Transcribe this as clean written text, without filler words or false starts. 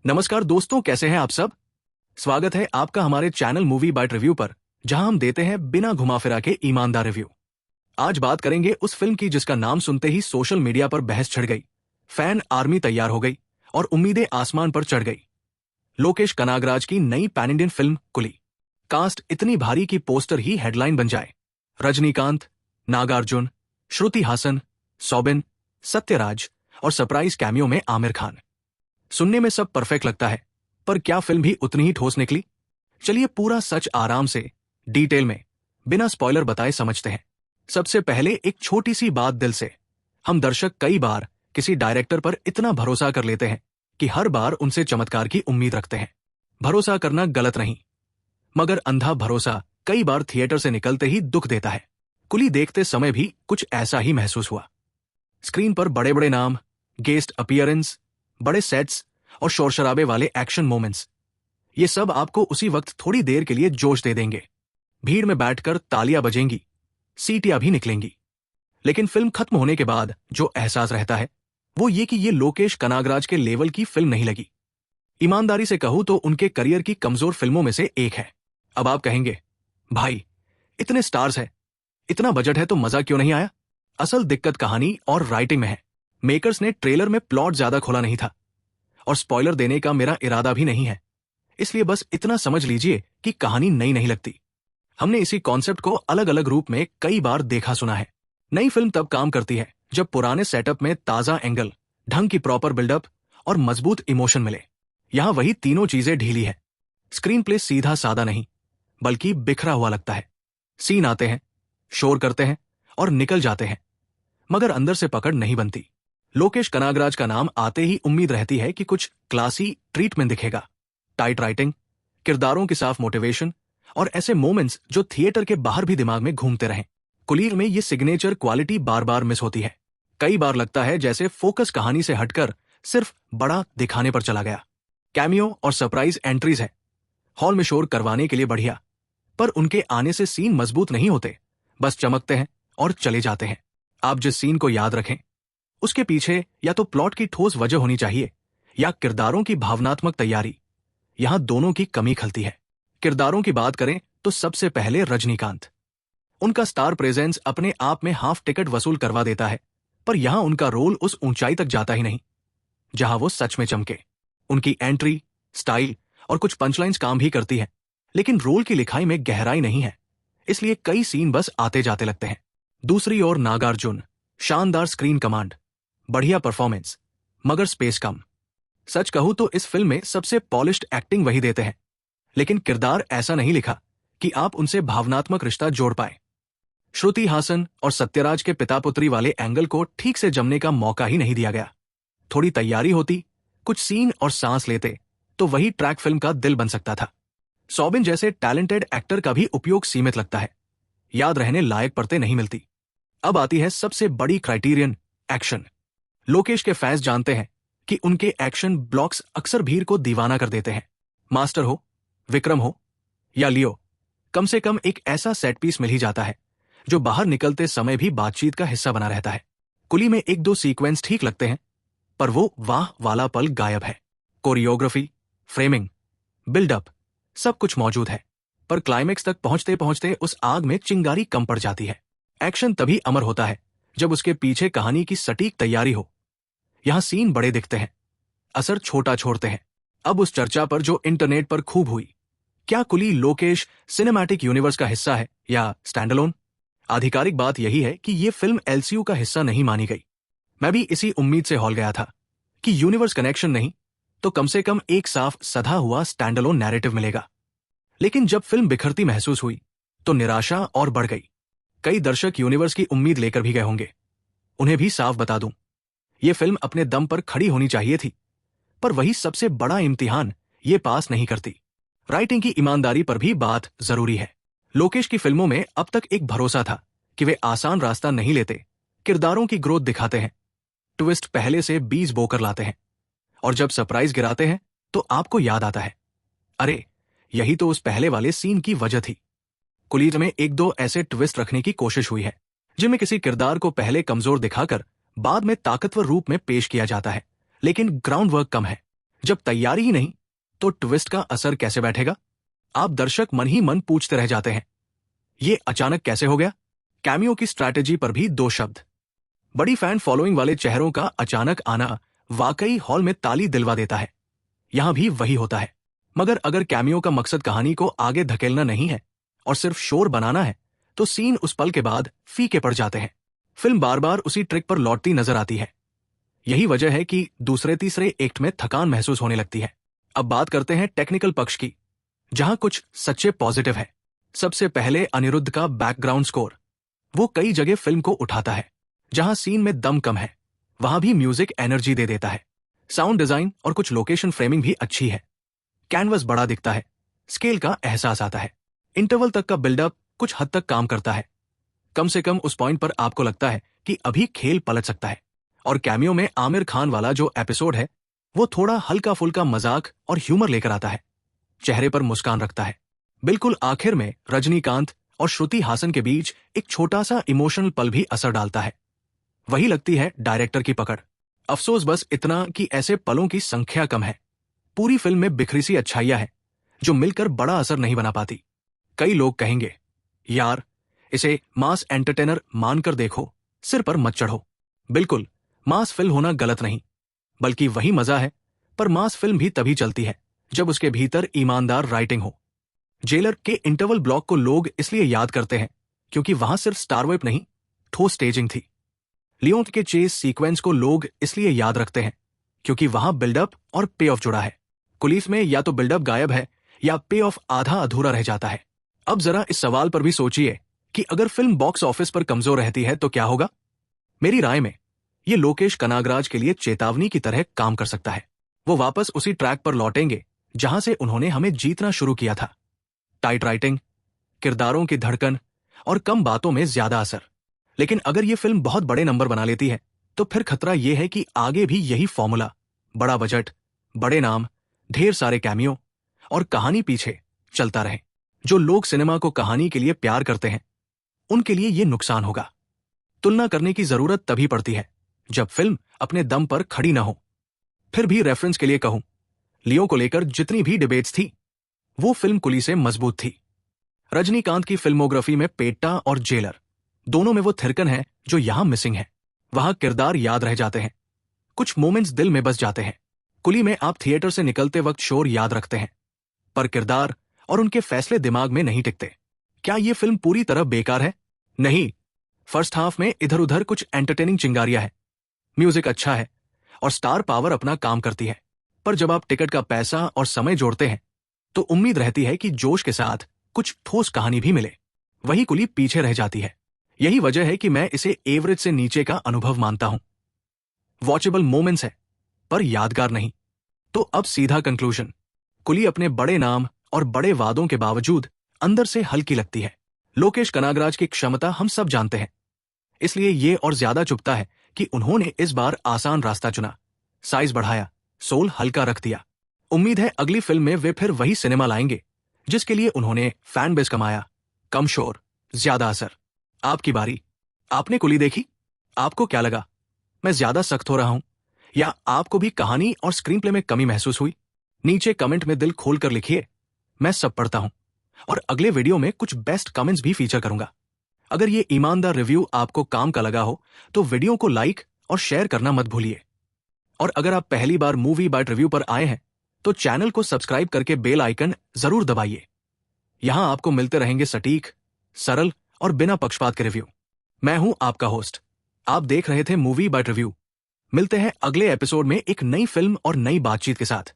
नमस्कार दोस्तों, कैसे हैं आप सब। स्वागत है आपका हमारे चैनल मूवी बाइट रिव्यू पर, जहां हम देते हैं बिना घुमा-फिरा के ईमानदार रिव्यू। आज बात करेंगे उस फिल्म की जिसका नाम सुनते ही सोशल मीडिया पर बहस छिड़ गई, फैन आर्मी तैयार हो गई और उम्मीदें आसमान पर चढ़ गई। लोकेश कनागराज की नई पैन इंडियन फिल्म कुली। कास्ट इतनी भारी कि पोस्टर ही हेडलाइन बन जाए। रजनीकांत, नागार्जुन, श्रुति हासन, सौबिन, सत्यराज और सरप्राइज कैमियो में आमिर खान। सुनने में सब परफेक्ट लगता है, पर क्या फिल्म भी उतनी ही ठोस निकली? चलिए पूरा सच आराम से, डिटेल में, बिना स्पॉइलर बताए समझते हैं। सबसे पहले एक छोटी सी बात दिल से। हम दर्शक कई बार किसी डायरेक्टर पर इतना भरोसा कर लेते हैं कि हर बार उनसे चमत्कार की उम्मीद रखते हैं। भरोसा करना गलत नहीं, मगर अंधा भरोसा कई बार थिएटर से निकलते ही दुख देता है। कुली देखते समय भी कुछ ऐसा ही महसूस हुआ। स्क्रीन पर बड़े बड़े नाम, गेस्ट अपीयरेंस, बड़े सेट्स और शोरशराबे वाले एक्शन मोमेंट्स, ये सब आपको उसी वक्त थोड़ी देर के लिए जोश दे देंगे। भीड़ में बैठकर तालियां बजेंगी, सीटियां भी निकलेंगी। लेकिन फिल्म खत्म होने के बाद जो एहसास रहता है वो ये कि ये लोकेश कनागराज के लेवल की फिल्म नहीं लगी। ईमानदारी से कहूं तो उनके करियर की कमजोर फिल्मों में से एक है। अब आप कहेंगे, भाई इतने स्टार्स है, इतना बजट है तो मजा क्यों नहीं आया? असल दिक्कत कहानी और राइटिंग में है। मेकर्स ने ट्रेलर में प्लॉट ज्यादा खोला नहीं था, और स्पॉइलर देने का मेरा इरादा भी नहीं है, इसलिए बस इतना समझ लीजिए कि कहानी नई नहीं लगती। हमने इसी कॉन्सेप्ट को अलग अलग रूप में कई बार देखा सुना है। नई फिल्म तब काम करती है जब पुराने सेटअप में ताजा एंगल, ढंग की प्रॉपर बिल्डअप और मजबूत इमोशन मिले। यहां वही तीनों चीजें ढीली है। स्क्रीन प्ले सीधा सादा नहीं, बल्कि बिखरा हुआ लगता है। सीन आते हैं, शोर करते हैं और निकल जाते हैं, मगर अंदर से पकड़ नहीं बनती। लोकेश कनागराज का नाम आते ही उम्मीद रहती है कि कुछ क्लासी ट्रीटमेंट दिखेगा। टाइट राइटिंग, किरदारों की साफ मोटिवेशन और ऐसे मोमेंट्स जो थिएटर के बाहर भी दिमाग में घूमते रहें। कुलीर में ये सिग्नेचर क्वालिटी बार बार मिस होती है। कई बार लगता है जैसे फोकस कहानी से हटकर सिर्फ बड़ा दिखाने पर चला गया। कैमियो और सरप्राइज एंट्रीज है, हॉल में शोर करवाने के लिए बढ़िया, पर उनके आने से सीन मजबूत नहीं होते, बस चमकते हैं और चले जाते हैं। आप जिस सीन को याद रखें उसके पीछे या तो प्लॉट की ठोस वजह होनी चाहिए या किरदारों की भावनात्मक तैयारी। यहां दोनों की कमी खलती है। किरदारों की बात करें तो सबसे पहले रजनीकांत। उनका स्टार प्रेजेंस अपने आप में हाफ टिकट वसूल करवा देता है, पर यहां उनका रोल उस ऊंचाई तक जाता ही नहीं जहां वो सच में चमके। उनकी एंट्री, स्टाइल और कुछ पंचलाइंस काम भी करती है, लेकिन रोल की लिखाई में गहराई नहीं है, इसलिए कई सीन बस आते जाते लगते हैं। दूसरी ओर नागार्जुन, शानदार स्क्रीन कमांड, बढ़िया परफॉर्मेंस, मगर स्पेस कम। सच कहूं तो इस फिल्म में सबसे पॉलिश्ड एक्टिंग वही देते हैं, लेकिन किरदार ऐसा नहीं लिखा कि आप उनसे भावनात्मक रिश्ता जोड़ पाए। श्रुति हासन और सत्यराज के पिता पुत्री वाले एंगल को ठीक से जमने का मौका ही नहीं दिया गया। थोड़ी तैयारी होती, कुछ सीन और सांस लेते, तो वही ट्रैक फिल्म का दिल बन सकता था। सौबिन जैसे टैलेंटेड एक्टर का भी उपयोग सीमित लगता है, याद रहने लायक परतें नहीं मिलती। अब आती है सबसे बड़ी क्राइटेरियन, एक्शन। लोकेश के फैंस जानते हैं कि उनके एक्शन ब्लॉक्स अक्सर भीड़ को दीवाना कर देते हैं। मास्टर हो, विक्रम हो या लियो, कम से कम एक ऐसा सेट पीस मिल ही जाता है जो बाहर निकलते समय भी बातचीत का हिस्सा बना रहता है। कुली में एक दो सीक्वेंस ठीक लगते हैं, पर वो वाह वाला पल गायब है। कोरियोग्राफी, फ्रेमिंग, बिल्डअप सब कुछ मौजूद है, पर क्लाइमेक्स तक पहुंचते पहुंचते उस आग में चिंगारी कम पड़ जाती है। एक्शन तभी अमर होता है जब उसके पीछे कहानी की सटीक तैयारी हो। यहां सीन बड़े दिखते हैं, असर छोटा छोड़ते हैं। अब उस चर्चा पर जो इंटरनेट पर खूब हुई, क्या कुली लोकेश सिनेमैटिक यूनिवर्स का हिस्सा है या स्टैंडअलोन? आधिकारिक बात यही है कि यह फिल्म एलसीयू का हिस्सा नहीं मानी गई। मैं भी इसी उम्मीद से हॉल गया था कि यूनिवर्स कनेक्शन नहीं तो कम से कम एक साफ सधा हुआ स्टैंडअलोन नैरेटिव मिलेगा। लेकिन जब फिल्म बिखरती महसूस हुई तो निराशा और बढ़ गई। कई दर्शक यूनिवर्स की उम्मीद लेकर भी गए होंगे। उन्हें भी साफ बता दूं, यह फिल्म अपने दम पर खड़ी होनी चाहिए थी, पर वही सबसे बड़ा इम्तिहान ये पास नहीं करती। राइटिंग की ईमानदारी पर भी बात जरूरी है। लोकेश की फिल्मों में अब तक एक भरोसा था कि वे आसान रास्ता नहीं लेते, किरदारों की ग्रोथ दिखाते हैं, ट्विस्ट पहले से बीज बोकर लाते हैं, और जब सरप्राइज गिराते हैं तो आपको याद आता है, अरे यही तो उस पहले वाले सीन की वजह थी। कुलीर में एक दो ऐसे ट्विस्ट रखने की कोशिश हुई है जिनमें किसी किरदार को पहले कमजोर दिखाकर बाद में ताकतवर रूप में पेश किया जाता है, लेकिन ग्राउंड वर्क कम है। जब तैयारी ही नहीं तो ट्विस्ट का असर कैसे बैठेगा? आप दर्शक मन ही मन पूछते रह जाते हैं, ये अचानक कैसे हो गया? कैमियो की स्ट्रैटेजी पर भी दो शब्द। बड़ी फैन फॉलोइंग वाले चेहरों का अचानक आना वाकई हॉल में ताली दिलवा देता है। यहां भी वही होता है। मगर अगर कैमियो का मकसद कहानी को आगे धकेलना नहीं है और सिर्फ शोर बनाना है, तो सीन उस पल के बाद फीके पड़ जाते हैं। फिल्म बार बार उसी ट्रिक पर लौटती नजर आती है। यही वजह है कि दूसरे तीसरे एक्ट में थकान महसूस होने लगती है। अब बात करते हैं टेक्निकल पक्ष की, जहां कुछ सच्चे पॉजिटिव है। सबसे पहले अनिरुद्ध का बैकग्राउंड स्कोर। वो कई जगह फिल्म को उठाता है। जहां सीन में दम कम है, वहां भी म्यूजिक एनर्जी दे देता है। साउंड डिजाइन और कुछ लोकेशन फ्रेमिंग भी अच्छी है। कैनवस बड़ा दिखता है, स्केल का एहसास आता है। इंटरवल तक का बिल्डअप कुछ हद तक काम करता है। कम से कम उस पॉइंट पर आपको लगता है कि अभी खेल पलट सकता है। और कैमियो में आमिर खान वाला जो एपिसोड है, वो थोड़ा हल्का फुल्का मजाक और ह्यूमर लेकर आता है, चेहरे पर मुस्कान रखता है। बिल्कुल आखिर में रजनीकांत और श्रुति हासन के बीच एक छोटा सा इमोशनल पल भी असर डालता है। वही लगती है डायरेक्टर की पकड़। अफसोस बस इतना कि ऐसे पलों की संख्या कम है। पूरी फिल्म में बिखरी सी अच्छाइयां हैं जो मिलकर बड़ा असर नहीं बना पाती। कई लोग कहेंगे, यार इसे मास एंटरटेनर मानकर देखो, सिर पर मत चढ़ो। बिल्कुल, मास फिल्म होना गलत नहीं, बल्कि वही मजा है। पर मास फिल्म भी तभी चलती है जब उसके भीतर ईमानदार राइटिंग हो। जेलर के इंटरवल ब्लॉक को लोग इसलिए याद करते हैं क्योंकि वहां सिर्फ स्टारवेप नहीं, ठोस स्टेजिंग थी। लियोन के चेस सीक्वेंस को लोग इसलिए याद रखते हैं क्योंकि वहां बिल्डअप और पे ऑफ जुड़ा है। कुलीस में या तो बिल्डअप गायब है या पे ऑफ आधा अधूरा रह जाता है। अब जरा इस सवाल पर भी सोचिए कि अगर फिल्म बॉक्स ऑफिस पर कमजोर रहती है तो क्या होगा? मेरी राय में ये लोकेश कनागराज के लिए चेतावनी की तरह काम कर सकता है। वो वापस उसी ट्रैक पर लौटेंगे जहां से उन्होंने हमें जीतना शुरू किया था। टाइट राइटिंग, किरदारों की धड़कन और कम बातों में ज्यादा असर। लेकिन अगर ये फिल्म बहुत बड़े नंबर बना लेती है तो फिर खतरा यह है कि आगे भी यही फॉर्मूला, बड़ा बजट, बड़े नाम, ढेर सारे कैमियो और कहानी पीछे चलता रहे। जो लोग सिनेमा को कहानी के लिए प्यार करते हैं, उनके लिए ये नुकसान होगा। तुलना करने की जरूरत तभी पड़ती है जब फिल्म अपने दम पर खड़ी ना हो। फिर भी रेफरेंस के लिए कहूं, लियो को लेकर जितनी भी डिबेट्स थी, वो फिल्म कुली से मजबूत थी। रजनीकांत की फिल्मोग्राफी में पेट्टा और जेलर, दोनों में वो थिरकन है जो यहां मिसिंग है। वहां किरदार याद रह जाते हैं, कुछ मोमेंट्स दिल में बस जाते हैं। कुली में आप थिएटर से निकलते वक्त शोर याद रखते हैं, पर किरदार और उनके फैसले दिमाग में नहीं टिकते। क्या ये फिल्म पूरी तरह बेकार है? नहीं। फर्स्ट हाफ में इधर उधर कुछ एंटरटेनिंग चिंगारियां है, म्यूजिक अच्छा है और स्टार पावर अपना काम करती है। पर जब आप टिकट का पैसा और समय जोड़ते हैं तो उम्मीद रहती है कि जोश के साथ कुछ ठोस कहानी भी मिले। वही कुली पीछे रह जाती है। यही वजह है कि मैं इसे एवरेज से नीचे का अनुभव मानता हूं। वॉचेबल मोमेंट्स है पर यादगार नहीं। तो अब सीधा कंक्लूजन, कुली अपने बड़े नाम और बड़े वादों के बावजूद अंदर से हल्की लगती है। लोकेश कनागराज की क्षमता हम सब जानते हैं, इसलिए ये और ज्यादा चुभता है कि उन्होंने इस बार आसान रास्ता चुना, साइज बढ़ाया, सोल हल्का रख दिया। उम्मीद है अगली फिल्म में वे फिर वही सिनेमा लाएंगे जिसके लिए उन्होंने फैन बेस कमाया, कम शोर, ज्यादा असर। आपकी बारी। आपने कुली देखी? आपको क्या लगा? मैं ज्यादा सख्त हो रहा हूं या आपको भी कहानी और स्क्रीन प्ले में कमी महसूस हुई? नीचे कमेंट में दिल खोलकर लिखिए, मैं सब पढ़ता हूं और अगले वीडियो में कुछ बेस्ट कमेंट्स भी फीचर करूंगा। अगर ये ईमानदार रिव्यू आपको काम का लगा हो तो वीडियो को लाइक और शेयर करना मत भूलिए। और अगर आप पहली बार मूवी बाइट रिव्यू पर आए हैं तो चैनल को सब्सक्राइब करके बेल आइकन जरूर दबाइए। यहां आपको मिलते रहेंगे सटीक, सरल और बिना पक्षपात के रिव्यू। मैं हूं आपका होस्ट। आप देख रहे थे मूवी बाइट रिव्यू। मिलते हैं अगले एपिसोड में एक नई फिल्म और नई बातचीत के साथ।